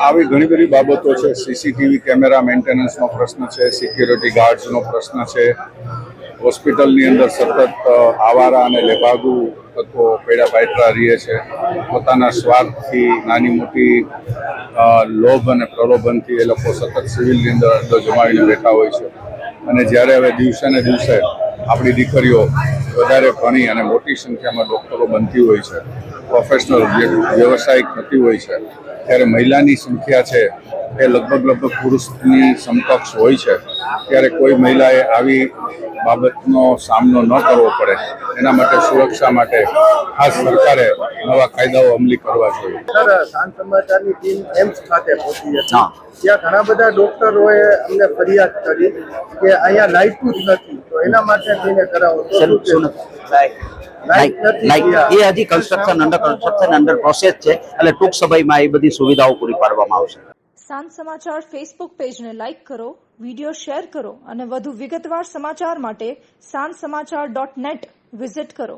આવી ઘણી બધી બાબતો છે. સીસીટીવી કેમેરા મેન્ટેનન્સનો પ્રશ્ન છે, સિક્યુરિટી ગાર્ડ્સનો પ્રશ્ન છે, હોસ્પિટલની અંદર સતત આવારા અને લેભાગુ તત્વો પેડા પાયટરા રહે છે. પોતાના સ્વાર્થથી નાની મોટી લોભ અને પ્રલોભનથી એ લોકો સતત સિવિલની અંદર અડ્ડો જમાવીને બેઠા હોય છે. અને જ્યારે હવે દિવસે ને દિવસે આપણી દીકરીઓ વધારે ભણી અને મોટી સંખ્યામાં ડૉક્ટરો બનતી હોય છે, પ્રોફેશનલ વ્યવસાયિક થતી હોય છે, ત્યારે મહિલાની સંખ્યા છે એ લગભગ પુરુષની સમકક્ષ હોય છે. ત્યારે કોઈ મહિલાએ આવી બાબતનો સામનો ન કરવો પડે એના માટે સુરક્ષા માટે ખાસ સરકારે નવા કાયદાઓ અમલી કરવા જોઈએ. સાંજ સમાચારની ટીમ એમ્સ ખાતે પહોંચી હતી. ત્યાં ઘણા બધા ડોક્ટરોએ અમને ફરિયાદ કરી કે અહીંયા લાઇટું જ નથી, તો એના માટે થઈને કરાવો એ હજી કન્સ્ટ્રક્શન અંડર પ્રોસેસ છે, એટલે ટૂંક સમયમાં એ બધી સુવિધાઓ પૂરી પાડવામાં આવશે. સાંજ સમાચાર ફેસબુક પેજને લાઇક કરો, વિડીયો શેર કરો અને વધુ વિગતવાર સમાચાર માટે sanssamachar.net વિઝિટ કરો.